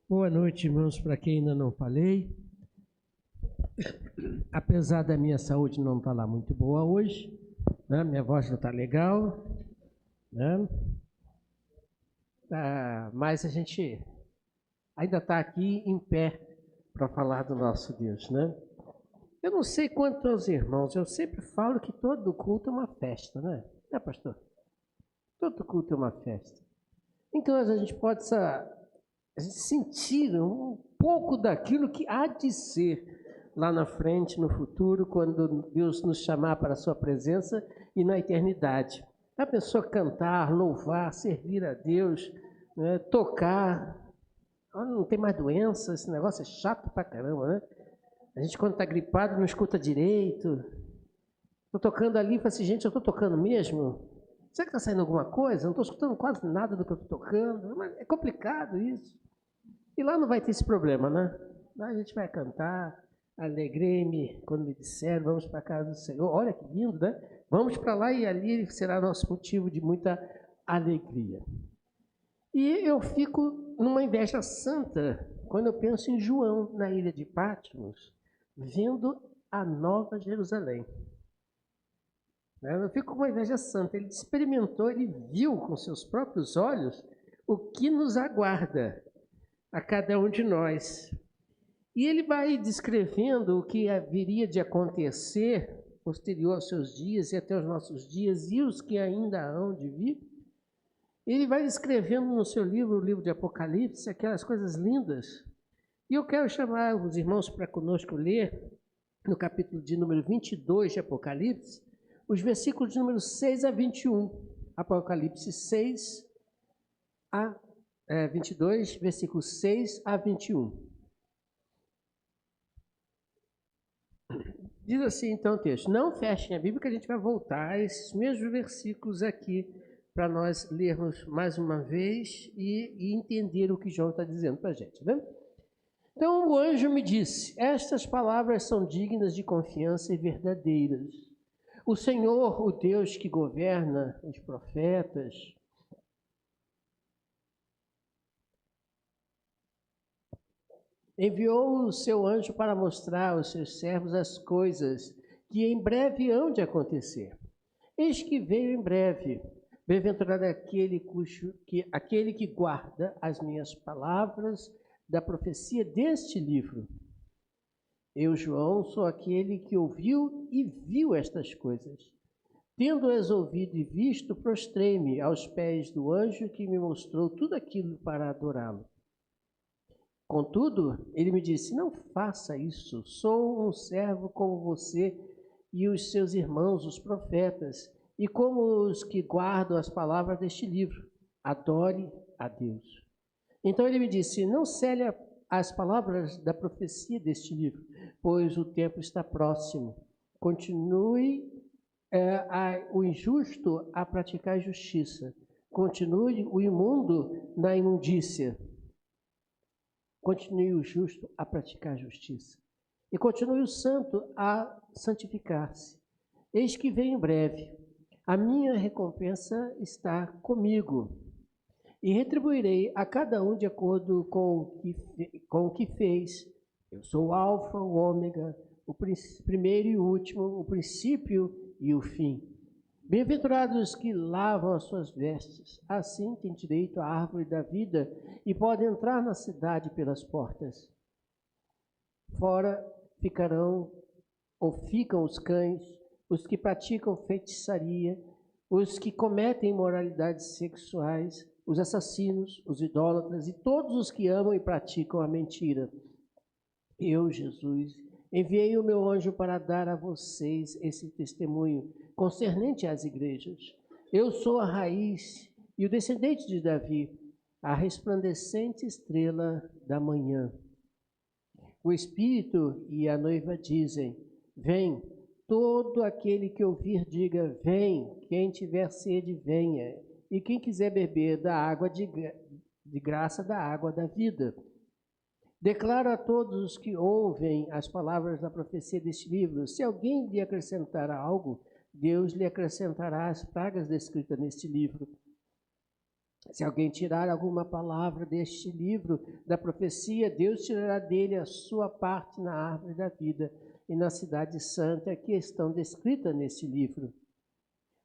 Boa noite, irmãos, para quem ainda não falei. Apesar da minha saúde não estar lá muito boa hoje, né? Minha voz não está legal, né? Mas a gente ainda está aqui em pé para falar do nosso Deus, né? Eu não sei quanto aos irmãos, eu sempre falo que todo culto é uma festa, né? Né, pastor? Todo culto é uma festa. Então a gente pode sentir um pouco daquilo que há de ser lá na frente, no futuro, quando Deus nos chamar para a sua presença e na eternidade. A pessoa cantar, louvar, servir a Deus, né, tocar. Não tem mais doença, esse negócio é chato pra caramba, né? A gente quando está gripado não escuta direito. Estou tocando ali e falo assim, gente, eu estou tocando mesmo? Será que está saindo alguma coisa? Não estou escutando quase nada do que eu estou tocando. Mas é complicado isso. E lá não vai ter esse problema, né? Lá a gente vai cantar, alegrei-me quando me disseram, vamos para a casa do Senhor. Olha que lindo, né? Vamos para lá e ali será nosso motivo de muita alegria. E eu fico numa inveja santa quando eu penso em João, na ilha de Patmos, vendo a Nova Jerusalém. Eu fico com uma inveja santa. Ele experimentou, ele viu com seus próprios olhos o que nos aguarda a cada um de nós. E ele vai descrevendo o que haveria de acontecer posterior aos seus dias e até os nossos dias e os que ainda hão de vir. Ele vai descrevendo no seu livro, o livro de Apocalipse, aquelas coisas lindas. E eu quero chamar os irmãos para conosco ler, no capítulo de número 22 de Apocalipse, os versículos de número 6 a 21. Apocalipse 6 a 22, versículos 6 a 21. Diz assim então o texto, não fechem a Bíblia que a gente vai voltar a esses mesmos versículos aqui para nós lermos mais uma vez e entender o que João está dizendo para a gente, né? Então o anjo me disse, estas palavras são dignas de confiança e verdadeiras. O Senhor, o Deus que governa os profetas, enviou o seu anjo para mostrar aos seus servos as coisas que em breve hão de acontecer. Eis que veio em breve. Bem-aventurado é aquele que guarda as minhas palavras da profecia deste livro. Eu, João, sou aquele que ouviu e viu estas coisas. Tendo-as ouvido e visto, prostrei-me aos pés do anjo que me mostrou tudo aquilo para adorá-lo. Contudo, ele me disse, não faça isso, sou um servo como você e os seus irmãos, os profetas, e como os que guardam as palavras deste livro, adore a Deus. Então ele me disse, não cele as palavras da profecia deste livro, pois o tempo está próximo. Continue o injusto a praticar justiça, continue o imundo na imundícia. Continue o justo a praticar justiça. E continue o santo a santificar-se. Eis que venho em breve. A minha recompensa está comigo. E retribuirei a cada um de acordo com o que fez. Eu sou o alfa, o ômega, o primeiro e o último, o princípio e o fim. Bem-aventurados que lavam as suas vestes, assim têm direito à árvore da vida e podem entrar na cidade pelas portas. Fora ficam os cães, os que praticam feitiçaria, os que cometem imoralidades sexuais, os assassinos, os idólatras e todos os que amam e praticam a mentira. Eu, Jesus, enviei o meu anjo para dar a vocês esse testemunho concernente às igrejas. Eu sou a raiz e o descendente de Davi, a resplandecente estrela da manhã. O Espírito e a noiva dizem, vem. Todo aquele que ouvir, diga, vem. Quem tiver sede, venha. E quem quiser beber da água de graça, da água da vida. Declaro a todos os que ouvem as palavras da profecia deste livro, se alguém lhe acrescentar algo, Deus lhe acrescentará as pragas descritas neste livro. Se alguém tirar alguma palavra deste livro da profecia, Deus tirará dele a sua parte na árvore da vida e na cidade santa que estão descritas neste livro.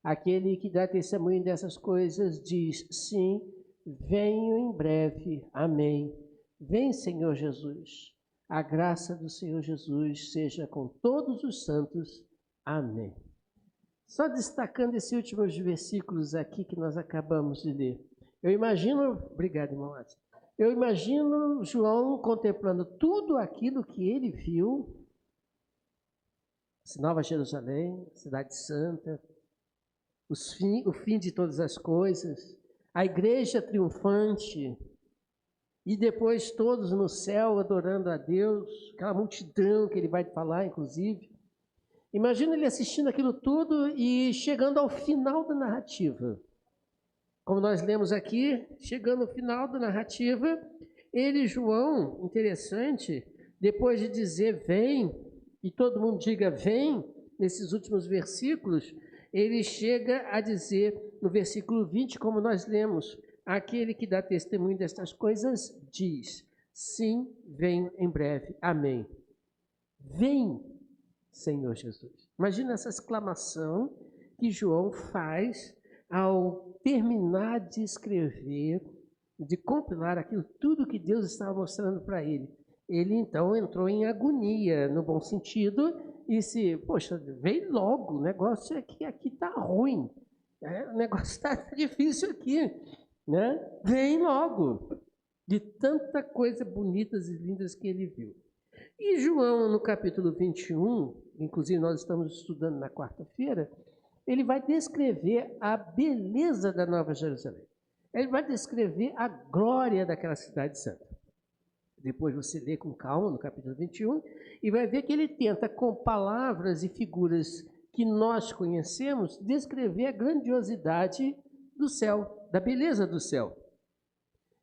Aquele que dá testemunho dessas coisas diz: sim, venho em breve. Amém. Vem, Senhor Jesus. A graça do Senhor Jesus seja com todos os santos. Amém. Só destacando esses últimos versículos aqui que nós acabamos de ler. Eu imagino, obrigado, irmão Watson. Eu imagino João contemplando tudo aquilo que ele viu, Nova Jerusalém, Cidade Santa, o fim de todas as coisas, a igreja triunfante, e depois todos no céu adorando a Deus, aquela multidão que ele vai falar, inclusive. Imagina ele assistindo aquilo tudo e chegando ao final da narrativa. Como nós lemos aqui, chegando ao final da narrativa, ele, João, interessante, depois de dizer vem, e todo mundo diga vem, nesses últimos versículos, ele chega a dizer no versículo 20, como nós lemos, aquele que dá testemunho destas coisas diz, sim, venho em breve, amém. Vem, Senhor Jesus. Imagina essa exclamação que João faz ao terminar de escrever, de compilar aquilo tudo que Deus estava mostrando para ele. Ele então entrou em agonia, no bom sentido, e disse, poxa, vem logo, o negócio aqui está ruim, o negócio está difícil aqui, né? Vem logo, de tanta coisa bonitas e lindas que ele viu. E João, no capítulo 21, inclusive nós estamos estudando na quarta-feira, ele vai descrever a beleza da Nova Jerusalém. Ele vai descrever a glória daquela cidade santa. Depois você lê com calma no capítulo 21 e vai ver que ele tenta, com palavras e figuras que nós conhecemos, descrever a grandiosidade do céu, da beleza do céu.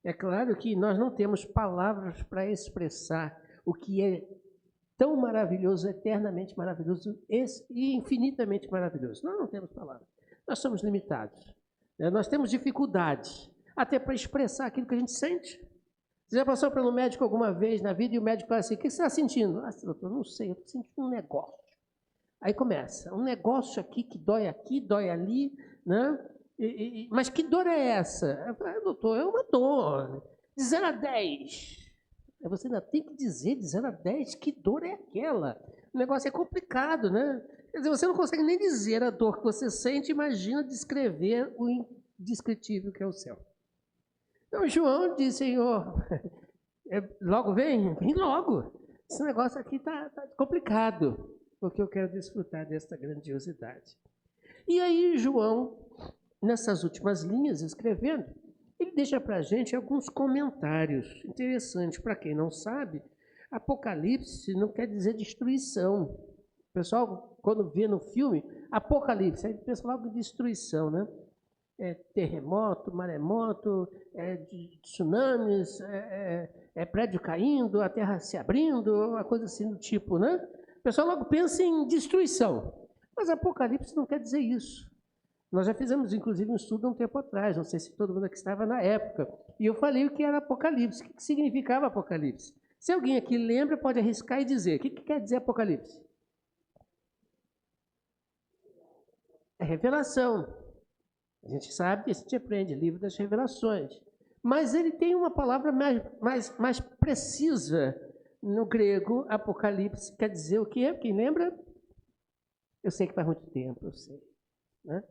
É claro que nós não temos palavras para expressar o que é tão maravilhoso, eternamente maravilhoso e infinitamente maravilhoso. Nós não temos palavras. Nós somos limitados. Nós temos dificuldades, até para expressar aquilo que a gente sente. Você já passou pelo médico alguma vez na vida e o médico fala assim, o que você está sentindo? Ah, doutor, não sei, eu estou sentindo um negócio. Aí começa, um negócio aqui, dói ali, né? Mas que dor é essa? Eu falo, doutor, é uma dor. De 0 a 10. Você ainda tem que dizer de 0 a 10 que dor é aquela. O negócio é complicado, né? Quer dizer, você não consegue nem dizer a dor que você sente, imagina descrever o indescritível que é o céu. Então João diz, Senhor, logo vem logo. Esse negócio aqui está complicado, porque eu quero desfrutar desta grandiosidade. E aí João, nessas últimas linhas, escrevendo, ele deixa para a gente alguns comentários interessantes. Para quem não sabe, Apocalipse não quer dizer destruição. O pessoal, quando vê no filme, Apocalipse, aí pensa logo em destruição, né? Terremoto, maremoto, tsunamis, prédio caindo, a terra se abrindo, uma coisa assim do tipo, né? O pessoal logo pensa em destruição. Mas Apocalipse não quer dizer isso. Nós já fizemos, inclusive, um estudo há um tempo atrás, não sei se todo mundo aqui estava na época, e eu falei o que era Apocalipse, o que significava Apocalipse. Se alguém aqui lembra, pode arriscar e dizer. O que quer dizer Apocalipse? É revelação. A gente sabe, a gente aprende, livro das revelações. Mas ele tem uma palavra mais precisa no grego, Apocalipse, quer dizer o quê? Quem lembra? Eu sei que faz muito tempo, eu sei, né?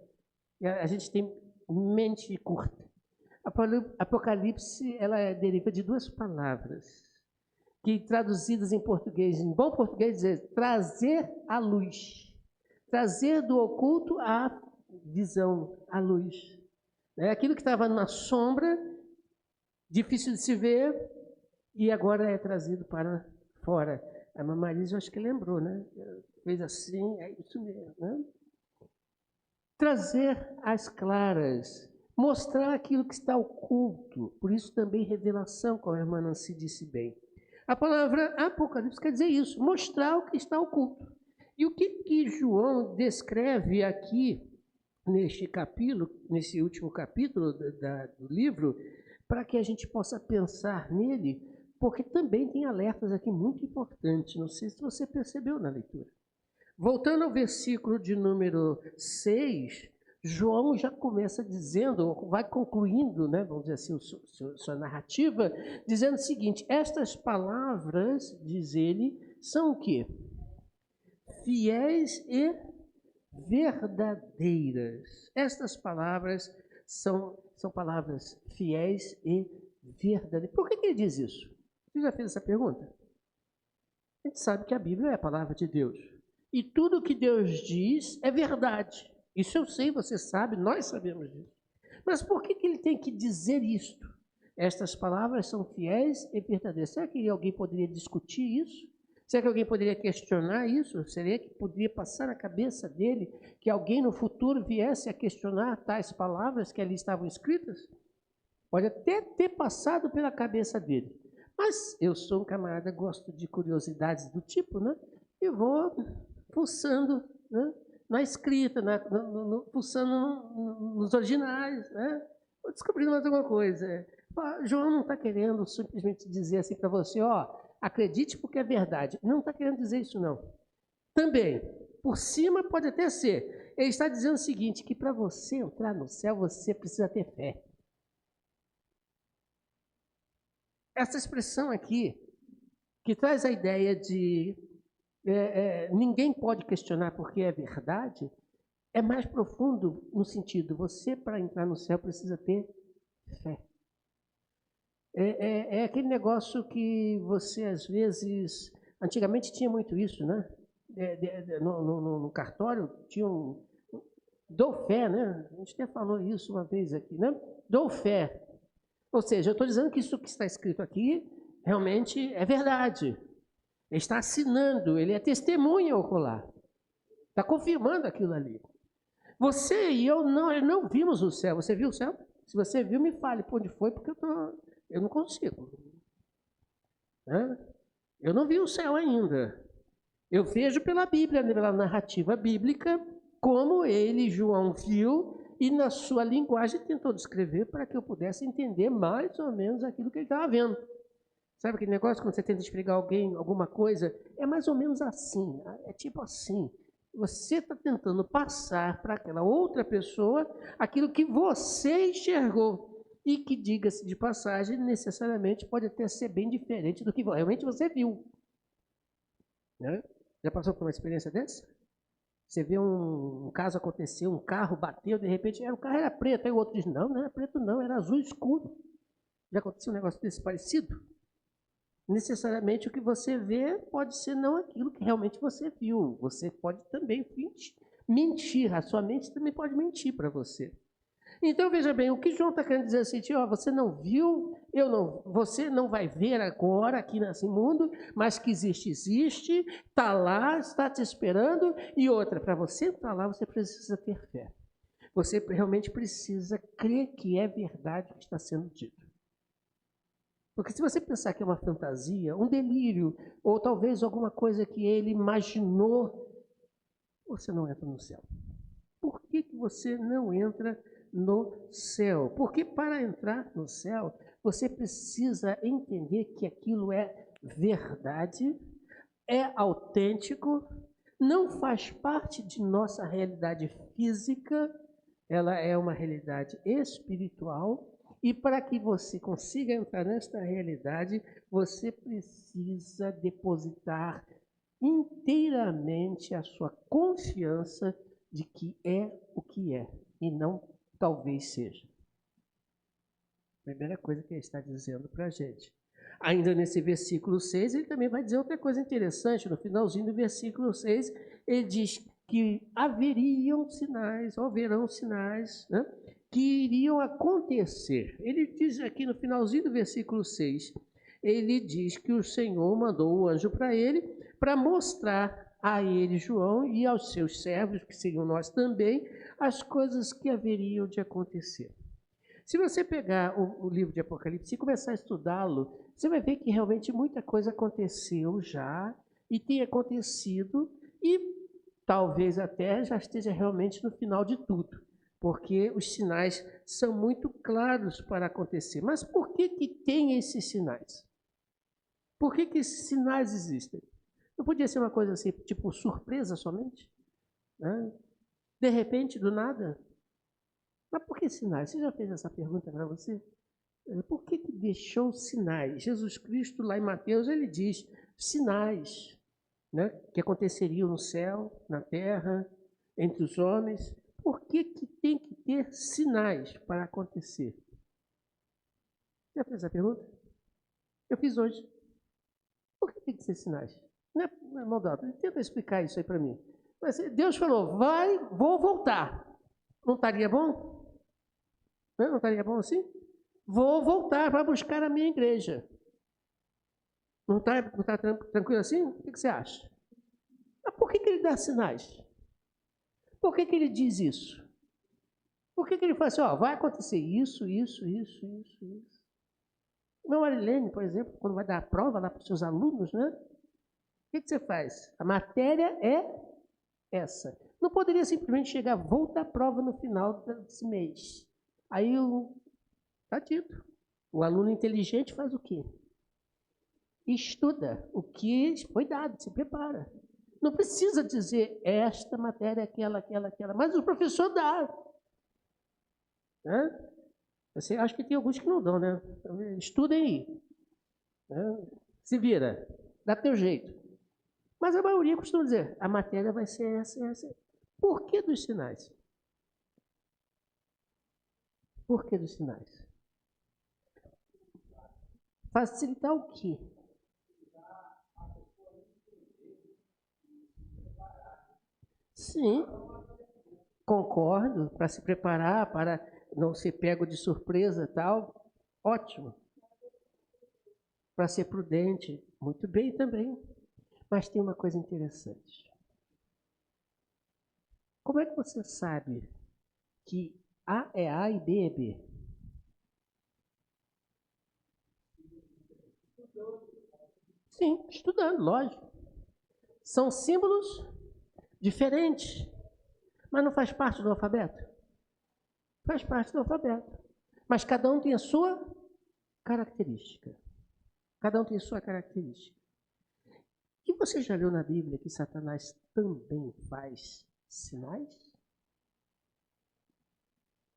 A gente tem mente curta. Apocalipse, ela deriva de duas palavras, que traduzidas em português, em bom português, dizer trazer à luz. Trazer do oculto à visão, à luz. Aquilo que estava na sombra, difícil de se ver, e agora é trazido para fora. A mamãe Marisa, eu acho que lembrou, né? Fez assim, é isso mesmo, né? Trazer às claras, mostrar aquilo que está oculto, por isso também revelação, como a irmã Nancy disse bem. A palavra Apocalipse quer dizer isso, mostrar o que está oculto. E o que João descreve aqui nesse último capítulo do livro, para que a gente possa pensar nele, porque também tem alertas aqui muito importantes. Não sei se você percebeu na leitura. Voltando ao versículo de número 6, João já começa dizendo, vai concluindo, né, vamos dizer assim, sua narrativa, dizendo o seguinte: estas palavras, diz ele, são o quê? Fiéis e verdadeiras. Estas palavras são palavras fiéis e verdadeiras. Por que ele diz isso? Você já fez essa pergunta? A gente sabe que a Bíblia é a palavra de Deus. E tudo que Deus diz é verdade. Isso eu sei, você sabe, nós sabemos disso. Mas por que ele tem que dizer isto? Estas palavras são fiéis e verdadeiras. Será que alguém poderia discutir isso? Será que alguém poderia questionar isso? Seria que poderia passar na cabeça dele que alguém no futuro viesse a questionar tais palavras que ali estavam escritas? Pode até ter passado pela cabeça dele. Mas eu sou um camarada, gosto de curiosidades do tipo, né? E vou fuçando, né, na escrita, fuçando nos originais, né? Vou descobrindo mais alguma coisa. João não está querendo simplesmente dizer assim para você, ó, acredite porque é verdade. Não está querendo dizer isso, não. Também, por cima pode até ser. Ele está dizendo o seguinte, que para você entrar no céu, você precisa ter fé. Essa expressão aqui, que traz a ideia de ninguém pode questionar porque é verdade, é mais profundo no sentido, você para entrar no céu precisa ter fé. É aquele negócio que você às vezes, antigamente tinha muito isso, né? No cartório tinha dou fé, né? A gente até falou isso uma vez aqui, né? Dou fé. Ou seja, eu estou dizendo que isso que está escrito aqui realmente é verdade. Ele está assinando, ele é testemunha ocular. Está confirmando aquilo ali. Você e eu não vimos o céu. Você viu o céu? Se você viu, me fale por onde foi, porque eu não consigo. Eu não vi o céu ainda. Eu vejo pela Bíblia, pela narrativa bíblica, como ele, João, viu e na sua linguagem tentou descrever para que eu pudesse entender mais ou menos aquilo que ele estava vendo. Sabe aquele negócio quando você tenta explicar alguém alguma coisa? É mais ou menos assim, é tipo assim. Você está tentando passar para aquela outra pessoa aquilo que você enxergou e que, diga-se de passagem, necessariamente pode até ser bem diferente do que realmente você viu. Né? Já passou por uma experiência dessa? Você vê um caso acontecer, um carro bateu, de repente o carro era preto, aí o outro diz, não era preto não, era azul escuro. Já aconteceu um negócio desse parecido? Necessariamente o que você vê pode ser não aquilo que realmente você viu. Você pode também mentir, a sua mente também pode mentir para você. Então, veja bem, o que João está querendo dizer assim, você não viu, você não vai ver agora aqui nesse mundo, mas que existe, está lá, está te esperando. E outra, para você estar lá, você precisa ter fé. Você realmente precisa crer que é verdade o que está sendo dito. Porque se você pensar que é uma fantasia, um delírio, ou talvez alguma coisa que ele imaginou, você não entra no céu. Por que você não entra no céu? Porque para entrar no céu, você precisa entender que aquilo é verdade, é autêntico, não faz parte de nossa realidade física, ela é uma realidade espiritual. E para que você consiga entrar nesta realidade, você precisa depositar inteiramente a sua confiança de que é o que é, e não talvez seja. Primeira coisa que ele está dizendo para a gente. Ainda nesse versículo 6, ele também vai dizer outra coisa interessante. No finalzinho do versículo 6, ele diz que haverão sinais, né, que iriam acontecer. Ele diz aqui no finalzinho do versículo 6, ele diz que o Senhor mandou o anjo para ele, para mostrar a ele, João, e aos seus servos, que seriam nós também, as coisas que haveriam de acontecer. Se você pegar o livro de Apocalipse e começar a estudá-lo, você vai ver que realmente muita coisa aconteceu já, e tem acontecido, e talvez até já esteja realmente no final de tudo. porque os sinais são muito claros para acontecer. Mas por que tem esses sinais? Por que esses sinais existem? Não podia ser uma coisa assim, tipo surpresa somente? Né? De repente, do nada? Mas por que sinais? Você já fez essa pergunta para você? Por que deixou sinais? Jesus Cristo, lá em Mateus, ele diz sinais, né, que aconteceriam no céu, na terra, entre os homens. Por que tem que ter sinais para acontecer? Já fez essa pergunta? Eu fiz hoje. Por que tem que ser sinais? Não é maldade. Tenta explicar isso aí para mim. Mas Deus falou, vou voltar. Não estaria bom? Não estaria bom assim? Vou voltar para buscar a minha igreja. Não está tranquilo assim? O que você acha? Mas por que ele dá sinais? Por que ele diz isso? Por que ele fala assim, ó, vai acontecer isso? Meu Marilene, por exemplo, quando vai dar a prova lá para os seus alunos, né? O que você faz? A matéria é essa. Não poderia simplesmente chegar, volta a prova no final desse mês. Aí está dito. O aluno inteligente faz o quê? Estuda o que foi dado, se prepara. Não precisa dizer esta matéria, aquela, mas o professor dá. Né? Você acha que tem alguns que não dão, né? Estudem aí. Né? Se vira, dá teu jeito. Mas a maioria costuma dizer, a matéria vai ser essa. Por que dos sinais? Por que dos sinais? Facilitar o quê? Sim, concordo, para se preparar, para não ser pego de surpresa e tal, ótimo. Para ser prudente, muito bem também. Mas tem uma coisa interessante. Como é que você sabe que A é A e B é B? Sim, estudando, lógico. São símbolos diferentes, mas não faz parte do alfabeto? Faz parte do alfabeto. Mas cada um tem a sua característica. Cada um tem a sua característica. E você já leu na Bíblia que Satanás também faz sinais?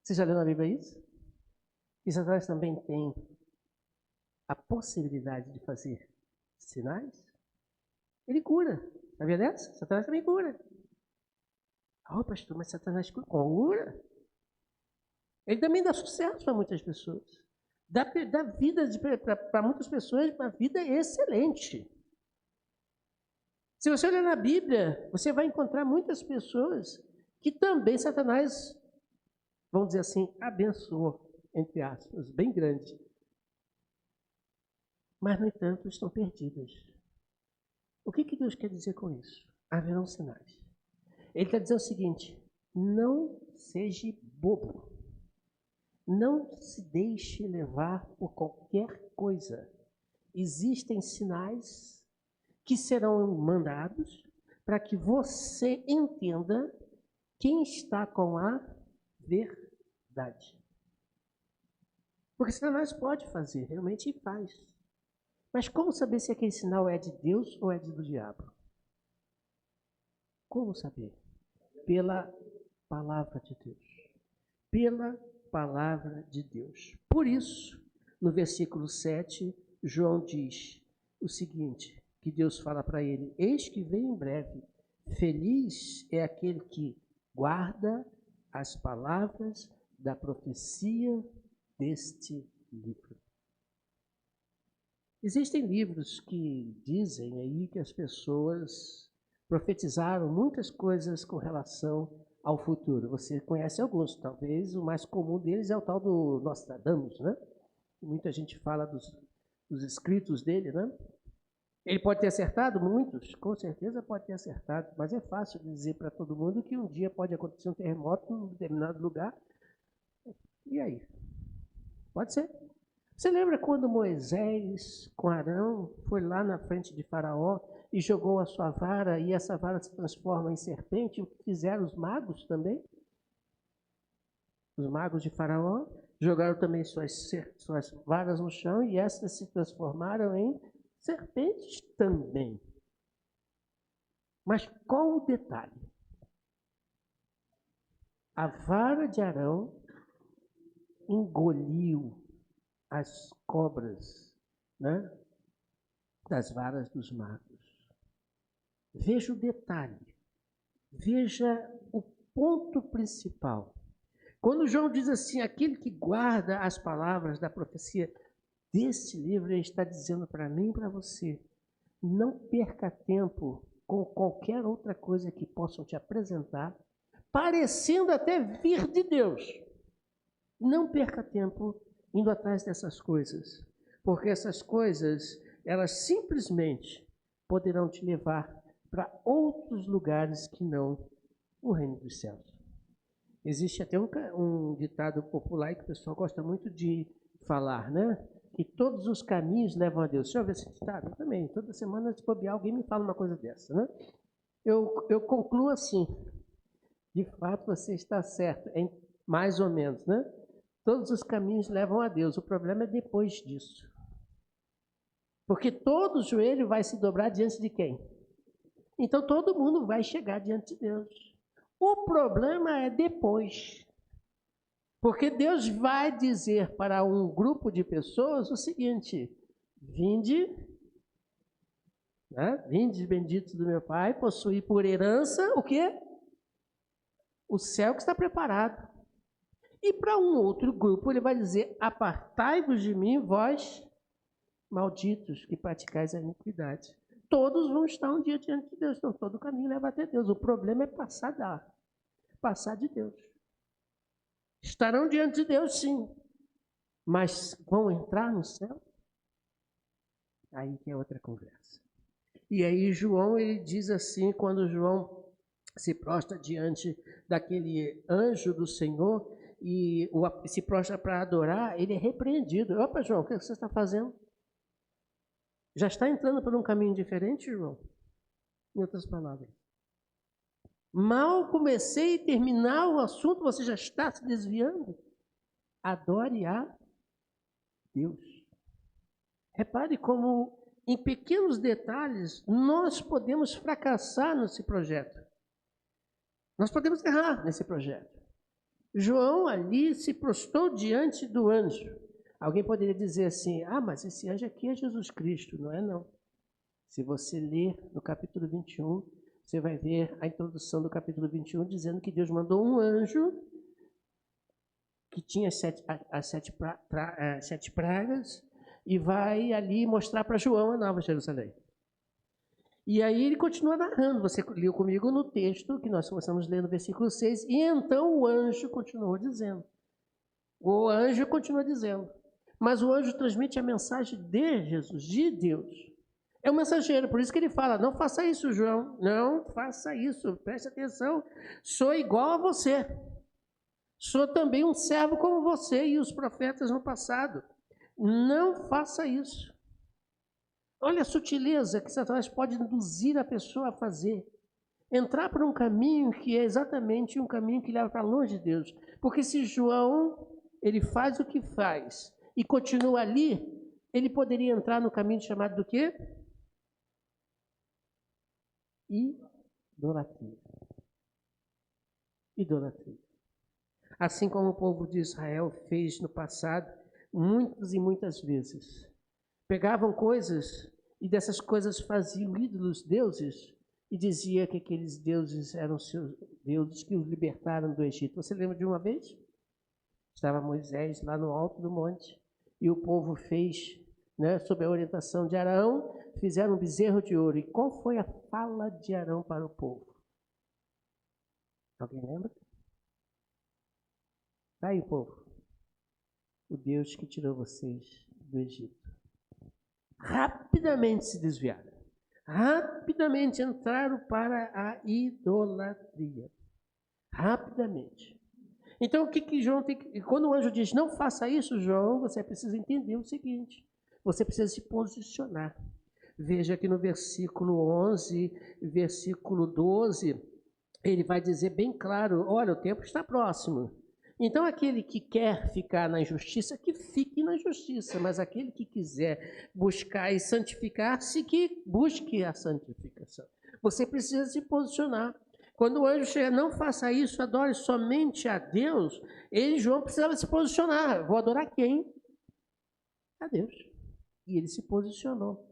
Você já leu na Bíblia isso? Que Satanás também tem a possibilidade de fazer sinais? Ele cura. Sabia dessa? Satanás também cura. Oh, pastor, mas Satanás cura? Ele também dá sucesso para muitas pessoas. Dá vida para muitas pessoas, uma vida excelente. Se você olhar na Bíblia, você vai encontrar muitas pessoas que também Satanás, vamos dizer assim, abençoou, entre aspas, bem grande. Mas, no entanto, estão perdidas. O que Deus quer dizer com isso? Haverão sinais. Ele está dizendo o seguinte, não seja bobo. Não se deixe levar por qualquer coisa. Existem sinais que serão mandados para que você entenda quem está com a verdade. Porque Satanás pode fazer, realmente faz. Mas como saber se aquele sinal é de Deus ou é do diabo? Como saber? Pela palavra de Deus. Pela palavra de Deus. Por isso, no versículo 7, João diz o seguinte, que Deus fala para ele, eis que vem em breve, feliz é aquele que guarda as palavras da profecia deste livro. Existem livros que dizem aí que as pessoas profetizaram muitas coisas com relação ao futuro. Você conhece alguns, talvez o mais comum deles é o tal do Nostradamus, né? Muita gente fala dos escritos dele, né? Ele pode ter acertado? Muitos, com certeza pode ter acertado, mas é fácil dizer para todo mundo que um dia pode acontecer um terremoto em um determinado lugar. E aí? Pode ser. Você lembra quando Moisés com Arão foi lá na frente de Faraó e jogou a sua vara e essa vara se transforma em serpente? O que fizeram os magos também? os magos de Faraó, jogaram também suas varas no chão e essas se transformaram em serpentes também. Mas qual o detalhe? A vara de Arão engoliu as cobras, né, das varas dos magos. Veja o detalhe. Veja o ponto principal. Quando João diz assim, aquele que guarda as palavras da profecia desse livro, ele está dizendo para mim e para você, não perca tempo com qualquer outra coisa que possam te apresentar, parecendo até vir de Deus. Não perca tempo indo atrás dessas coisas, porque essas coisas, elas simplesmente poderão te levar para outros lugares que não o reino dos céus. Existe até um ditado popular que o pessoal gosta muito de falar, né? Que todos os caminhos levam a Deus. Deixa eu ver esse ditado? Eu também. Toda semana, se bobear, alguém me fala uma coisa dessa, né? Eu concluo assim. De fato, você está certo, mais ou menos, né? Todos os caminhos levam a Deus. O problema é depois disso. Porque todo joelho vai se dobrar diante de quem? Então, todo mundo vai chegar diante de Deus. O problema é depois. Porque Deus vai dizer para um grupo de pessoas o seguinte: vinde, né? Vinde benditos do meu Pai, possuí por herança o quê? O céu que está preparado. E para um outro grupo ele vai dizer: apartai-vos de mim, vós malditos que praticais a iniquidade. Todos vão estar um dia diante de Deus, então todo caminho leva até Deus. O problema é passar de Deus. Estarão diante de Deus, sim, mas vão entrar no céu? Aí que é outra conversa. E aí João, ele diz assim, quando João se prostra diante daquele anjo do Senhor e se prostra para adorar, ele é repreendido. Opa, João, o que você está fazendo? Já está entrando por um caminho diferente, João? Em outras palavras. Mal comecei a terminar o assunto, você já está se desviando. Adore a Deus. Repare como, em pequenos detalhes, nós podemos fracassar nesse projeto. Nós podemos errar nesse projeto. João ali se prostrou diante do anjo. Alguém poderia dizer assim, mas esse anjo aqui é Jesus Cristo. Não é, não. Se você ler no capítulo 21, você vai ver a introdução do capítulo 21 dizendo que Deus mandou um anjo que tinha as sete pragas e vai ali mostrar para João a Nova Jerusalém. E aí ele continua narrando, você leu comigo no texto que nós começamos a ler no versículo 6, e então o anjo continuou dizendo. O anjo continua dizendo, mas o anjo transmite a mensagem de Jesus, de Deus. É um mensageiro, por isso que ele fala, não faça isso, João, não faça isso, preste atenção, sou igual a você. Sou também um servo como você e os profetas no passado. Não faça isso. Olha a sutileza que Satanás pode induzir a pessoa a fazer. Entrar por um caminho que é exatamente um caminho que leva para longe de Deus. Porque se João, ele faz o que faz e continua ali, ele poderia entrar no caminho chamado do quê? Idolatria. Idolatria. Assim como o povo de Israel fez no passado, muitas e muitas vezes. Pegavam coisas e dessas coisas faziam ídolos, deuses, e dizia que aqueles deuses eram seus deuses que os libertaram do Egito. Você lembra de uma vez? Estava Moisés lá no alto do monte e o povo fez, né, sob a orientação de Arão, fizeram um bezerro de ouro. E qual foi a fala de Arão para o povo? Alguém lembra? Está aí, povo. O Deus que tirou vocês do Egito. Rapidamente se desviaram. Rapidamente entraram para a idolatria. Rapidamente. Então, o que João tem que... Quando o anjo diz, não faça isso, João, você precisa entender o seguinte. Você precisa se posicionar. Veja que no versículo 11, versículo 12, ele vai dizer bem claro, olha, o tempo está próximo. Então, aquele que quer ficar na injustiça, que fique na justiça, mas aquele que quiser buscar e santificar-se, que busque a santificação. Você precisa se posicionar. Quando o anjo chega, não faça isso, adore somente a Deus, ele, João, precisava se posicionar. Vou adorar quem? A Deus. E ele se posicionou.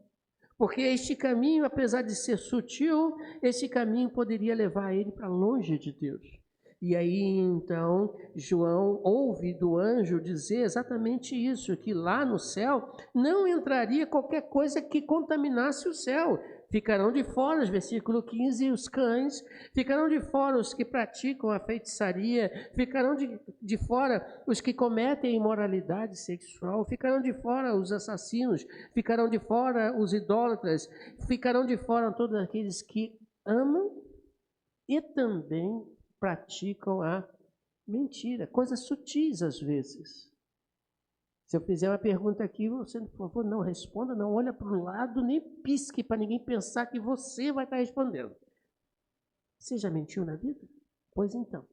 Porque este caminho, apesar de ser sutil, esse caminho poderia levar ele para longe de Deus. E aí, então, João ouve do anjo dizer exatamente isso, que lá no céu não entraria qualquer coisa que contaminasse o céu. Ficarão de fora, versículo 15, os cães, ficarão de fora os que praticam a feitiçaria, ficarão de fora os que cometem imoralidade sexual, ficarão de fora os assassinos, ficarão de fora os idólatras, ficarão de fora todos aqueles que amam e também praticam a mentira, coisas sutis às vezes. Se eu fizer uma pergunta aqui, você, por favor, não responda, não olha para o lado, nem pisque para ninguém pensar que você vai estar respondendo. Você já mentiu na vida? Pois então.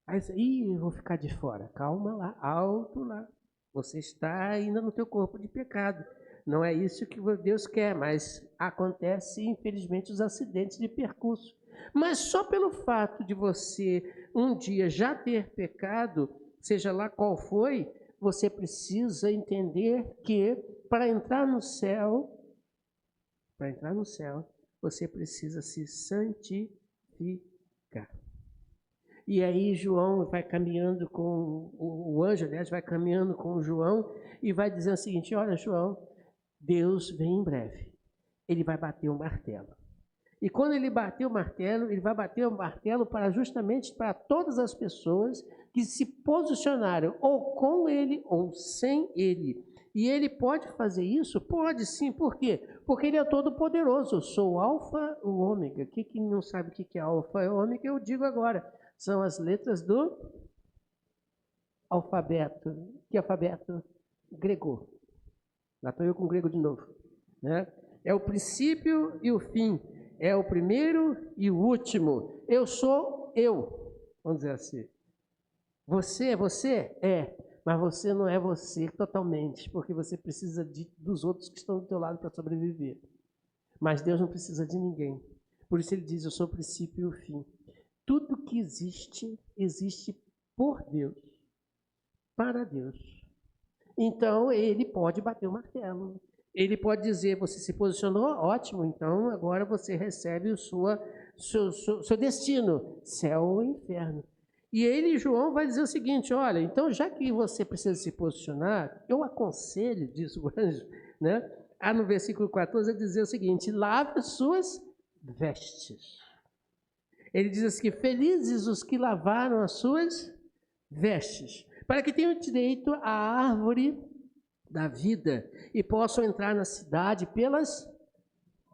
Aí, eu vou ficar de fora. Calma lá, alto lá. Você está ainda no teu corpo de pecado. Não é isso que Deus quer, mas acontece, infelizmente, os acidentes de percurso. Mas só pelo fato de você um dia já ter pecado, seja lá qual foi, você precisa entender que para entrar no céu, você precisa se santificar. E aí João vai caminhando com o anjo, aliás, vai caminhando com João e vai dizer o seguinte: olha, João, Deus vem em breve. Ele vai bater o martelo. E quando ele bater o martelo, ele vai bater o martelo justamente para todas as pessoas que se posicionaram ou com ele ou sem ele. E ele pode fazer isso? Pode sim. Por quê? Porque ele é todo poderoso. Eu sou o alfa, o ômega. Quem não sabe o que é alfa e ômega, eu digo agora. São as letras do alfabeto. Que alfabeto? Grego. Lá estou eu com o grego de novo. Né? É o princípio e o fim. É o primeiro e o último. Eu sou eu. Vamos dizer assim. Você é, mas você não é você totalmente, porque você precisa dos outros que estão do teu lado para sobreviver. Mas Deus não precisa de ninguém. Por isso ele diz: eu sou o princípio e o fim. Tudo que existe, existe por Deus, para Deus. Então ele pode bater o martelo. Ele pode dizer: você se posicionou, ótimo, então agora você recebe o seu destino, céu ou inferno. E ele, João, vai dizer o seguinte: olha, então já que você precisa se posicionar, eu aconselho, diz o anjo, né? No versículo 14, a dizer o seguinte: lave as suas vestes. Ele diz assim: felizes os que lavaram as suas vestes, para que tenham direito à árvore da vida e possam entrar na cidade pelas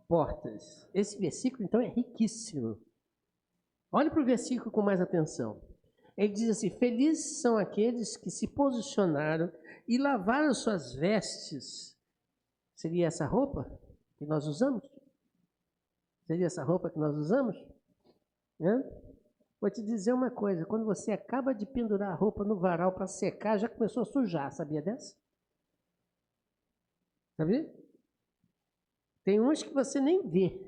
portas. Esse versículo, então, é riquíssimo. Olhe para o versículo com mais atenção. Ele diz assim: felizes são aqueles que se posicionaram e lavaram suas vestes. Seria essa roupa que nós usamos? Seria essa roupa que nós usamos? Vou te dizer uma coisa: quando você acaba de pendurar a roupa no varal para secar, já começou a sujar, sabia dessa? Sabia? Tem uns que você nem vê,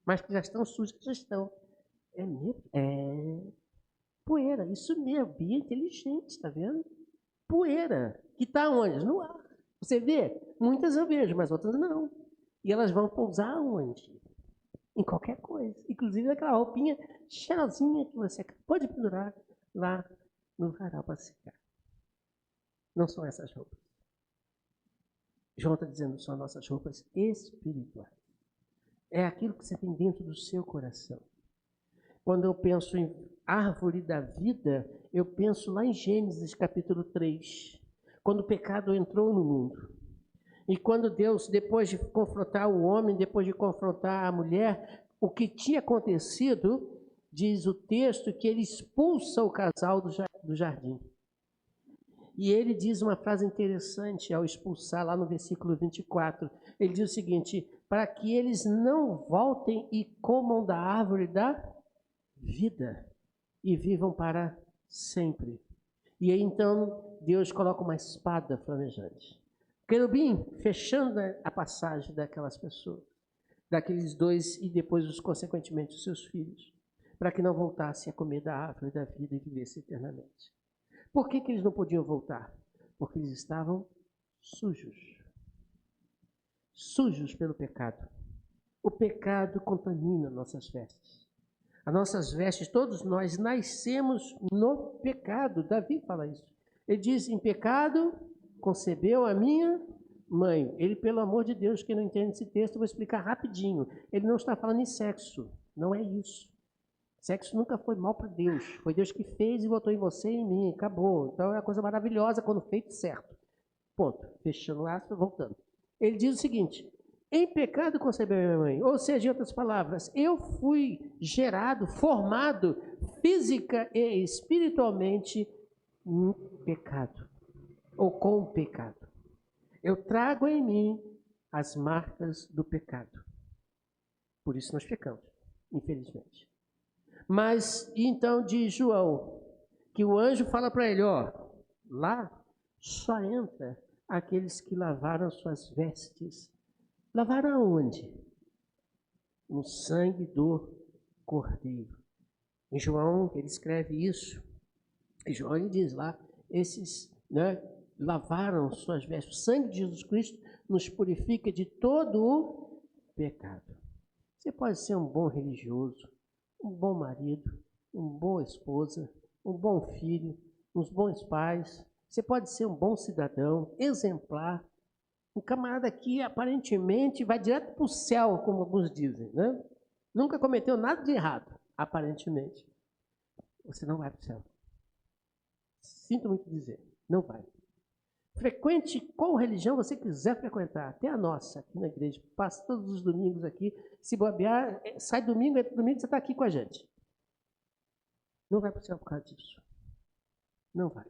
mas que já estão sujos, já estão. É mesmo? É poeira, isso mesmo, bem inteligente, tá vendo? Poeira, que está onde? No ar. Você vê? Muitas eu vejo, mas outras não. E elas vão pousar onde? Em qualquer coisa. Inclusive aquela roupinha cheirosinha que você pode pendurar lá no varal para secar. Não são essas roupas. João está dizendo: são nossas roupas espirituais. É aquilo que você tem dentro do seu coração. Quando eu penso em árvore da vida, eu penso lá em Gênesis capítulo 3, quando o pecado entrou no mundo. E quando Deus, depois de confrontar o homem, depois de confrontar a mulher, o que tinha acontecido, diz o texto, que ele expulsa o casal do jardim. E ele diz uma frase interessante ao expulsar, lá no versículo 24. Ele diz o seguinte: para que eles não voltem e comam da árvore da vida e vivam para sempre. E aí então Deus coloca uma espada flamejante. Querubim fechando a passagem daquelas pessoas, daqueles dois e depois, consequentemente, os seus filhos, para que não voltassem a comer da árvore da vida e vivessem eternamente. Por que eles não podiam voltar? Porque eles estavam sujos. Sujos pelo pecado. O pecado contamina nossas vestes. As nossas vestes, todos nós nascemos no pecado. Davi fala isso. Ele diz, em pecado concebeu a minha mãe. Ele, pelo amor de Deus, quem não entende esse texto, eu vou explicar rapidinho. Ele não está falando em sexo. Não é isso. Sexo nunca foi mal para Deus. Foi Deus que fez e botou em você e em mim. Acabou. Então é uma coisa maravilhosa quando feito certo. Ponto. Fechando o aspas, voltando. Ele diz o seguinte, em pecado concebeu minha mãe. Ou seja, em outras palavras, eu fui gerado, formado física e espiritualmente em pecado. Ou com o pecado. Eu trago em mim as marcas do pecado. Por isso nós pecamos, infelizmente. Mas, então, diz João, que o anjo fala para ele, ó, lá só entra aqueles que lavaram suas vestes. Lavaram aonde? No sangue do Cordeiro. Em João, ele escreve isso. E João, ele diz lá, esses, né, lavaram suas vestes. O sangue de Jesus Cristo nos purifica de todo o pecado. Você pode ser um bom religioso, um bom marido, uma boa esposa, um bom filho, uns bons pais. Você pode ser um bom cidadão, exemplar. Um camarada que aparentemente vai direto para o céu, como alguns dizem, né? Nunca cometeu nada de errado, aparentemente. Você não vai para o céu. Sinto muito dizer, não vai. Frequente qual religião você quiser frequentar, até a nossa, aqui na igreja. Passa todos os domingos aqui. Se bobear, sai domingo, entra domingo, você está aqui com a gente. Não vai para o céu por causa disso. Não vai.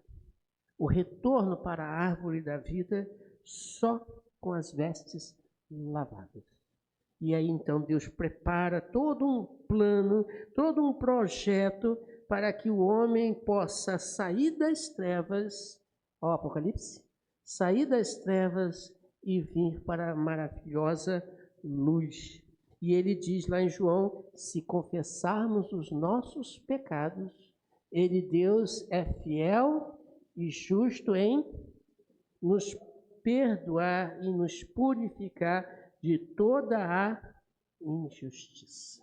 O retorno para a árvore da vida só com as vestes lavadas. E aí então Deus prepara todo um plano, todo um projeto para que o homem possa sair das trevas, ó, Apocalipse, sair das trevas e vir para a maravilhosa luz. E ele diz lá em João, se confessarmos os nossos pecados, ele, Deus, é fiel e justo em nos perdoar e nos purificar de toda a injustiça.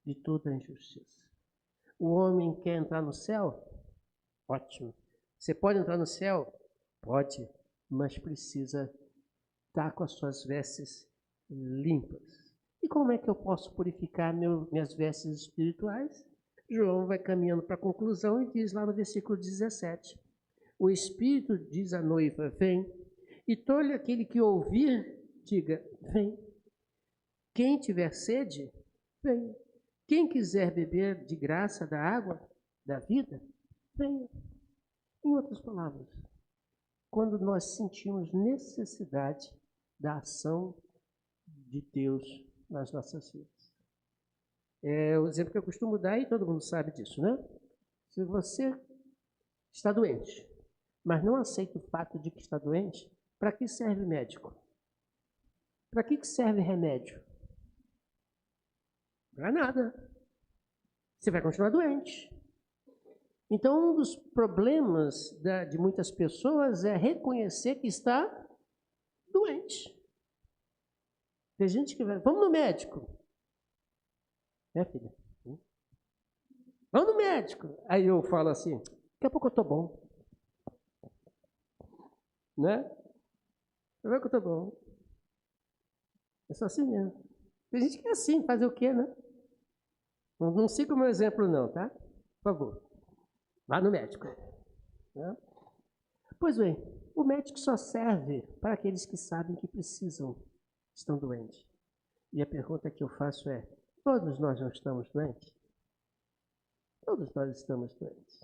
De toda a injustiça. O homem quer entrar no céu? Ótimo. Você pode entrar no céu? Pode, mas precisa estar com as suas vestes limpas. E como é que eu posso purificar minhas vestes espirituais? João vai caminhando para a conclusão e diz lá no versículo 17. O Espírito diz à noiva, vem. E todo aquele que ouvir, diga, vem. Quem tiver sede, vem. Quem quiser beber de graça da água da vida, venha. Em outras palavras, quando nós sentimos necessidade da ação de Deus nas nossas vidas. É o exemplo que eu costumo dar e todo mundo sabe disso, né? Se você está doente, mas não aceita o fato de que está doente, para que serve médico? Para que serve remédio? Para nada. Você vai continuar doente. Então, um dos problemas de muitas pessoas é reconhecer que está doente. Tem gente que vai, vamos no médico. Né, filha? Vamos no médico. Aí eu falo assim, daqui a pouco eu estou bom. Né? Daqui a pouco eu estou bom. É só assim mesmo. Tem gente que é assim, fazer o quê, né? Não siga o meu exemplo não, tá? Por favor. Vá no médico. Né? Pois bem, o médico só serve para aqueles que sabem que precisam, estão doentes. E a pergunta que eu faço é, todos nós não estamos doentes? Todos nós estamos doentes.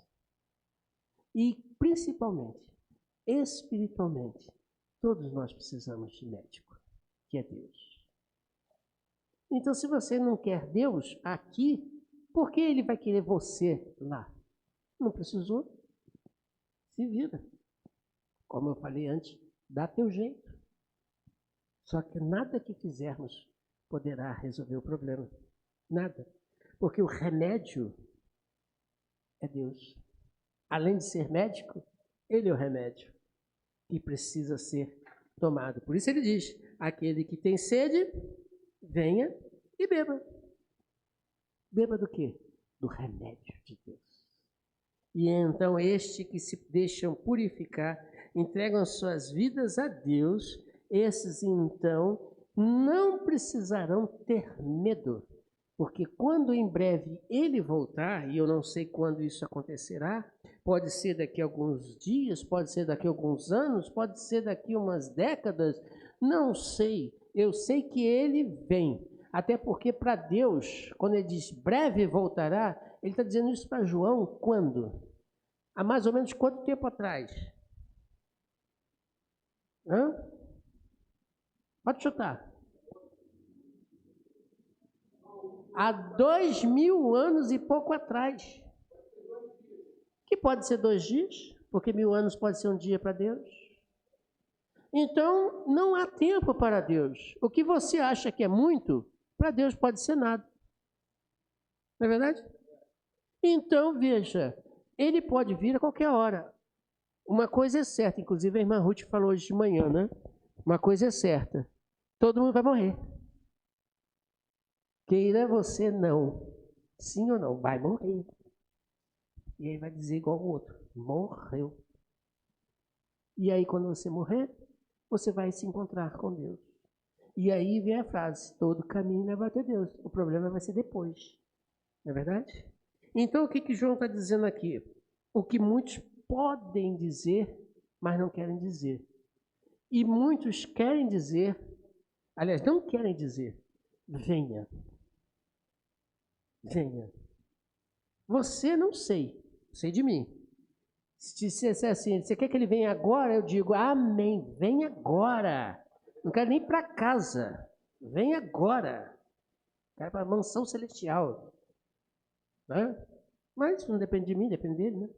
E, principalmente, espiritualmente, todos nós precisamos de médico, que é Deus. Então, se você não quer Deus aqui, por que Ele vai querer você lá? Não precisou? Se vira. Como eu falei antes, dá teu jeito. Só que nada que fizermos poderá resolver o problema. Nada. Porque o remédio é Deus. Além de ser médico, ele é o remédio que precisa ser tomado. Por isso ele diz, aquele que tem sede, venha e beba. Beba do quê? Do remédio de Deus. E então este que se deixam purificar, entregam suas vidas a Deus, esses então não precisarão ter medo, porque quando em breve ele voltar, e eu não sei quando isso acontecerá, pode ser daqui a alguns dias, pode ser daqui a alguns anos, pode ser daqui a umas décadas, não sei. Eu sei que ele vem. Até porque para Deus, quando ele diz breve voltará, ele está dizendo isso para João quando? Há mais ou menos quanto tempo atrás? Hã? Pode chutar. Há 2000 anos e pouco atrás. Que pode ser 2 dias, porque 1000 anos pode ser um dia para Deus. Então, não há tempo para Deus. O que você acha que é muito, para Deus pode ser nada. Não é verdade? Então, veja, ele pode vir a qualquer hora. Uma coisa é certa, inclusive a irmã Ruth falou hoje de manhã, né? Uma coisa é certa, todo mundo vai morrer. Queira você não, sim ou não, vai morrer. E aí vai dizer igual o outro, morreu. E aí quando você morrer, você vai se encontrar com Deus. E aí vem a frase, todo caminho leva até Deus. O problema vai ser depois. Não é verdade? Então o que João está dizendo aqui? O que muitos podem dizer, mas não querem dizer. E muitos querem dizer, aliás, não querem dizer, venha. Venha. Você não sei de mim. Se disser assim, você quer que ele venha agora? Eu digo, amém, vem agora. Não quero nem ir para casa, vem agora. Quero para a mansão celestial. Né? Mas não depende de mim, depende dele, né?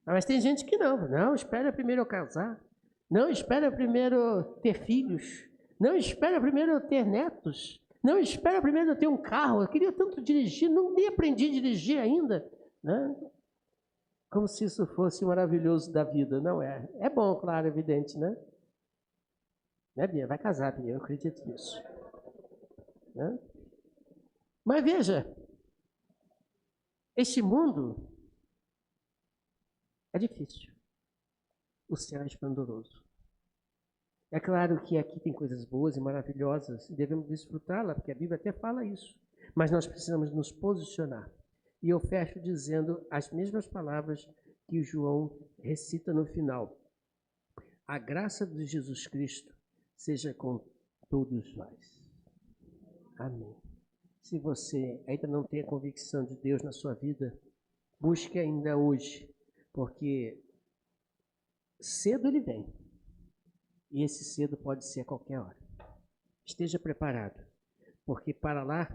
Mas tem gente que não, espera primeiro eu casar. Não, espera primeiro ter filhos. Não, espera primeiro ter netos. Não, espera primeiro eu ter um carro. Eu queria tanto dirigir, nem aprendi a dirigir ainda. Né? Como se isso fosse maravilhoso da vida. Não é. É bom, claro, evidente, né? Né, Bia? Vai casar, Bia, eu acredito nisso. Né? Mas veja, este mundo é difícil. O céu é esplendoroso. É claro que aqui tem coisas boas e maravilhosas e devemos desfrutá-la, porque a Bíblia até fala isso. Mas nós precisamos nos posicionar. E eu fecho dizendo as mesmas palavras que o João recita no final. A graça de Jesus Cristo seja com todos nós. Amém. Se você ainda não tem a convicção de Deus na sua vida, busque ainda hoje, porque cedo ele vem. E esse cedo pode ser a qualquer hora. Esteja preparado, porque para lá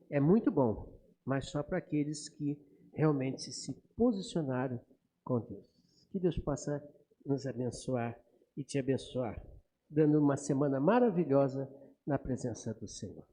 é muito bom, mas só para aqueles que realmente se posicionaram com Deus. Que Deus possa nos abençoar e te abençoar, dando uma semana maravilhosa na presença do Senhor.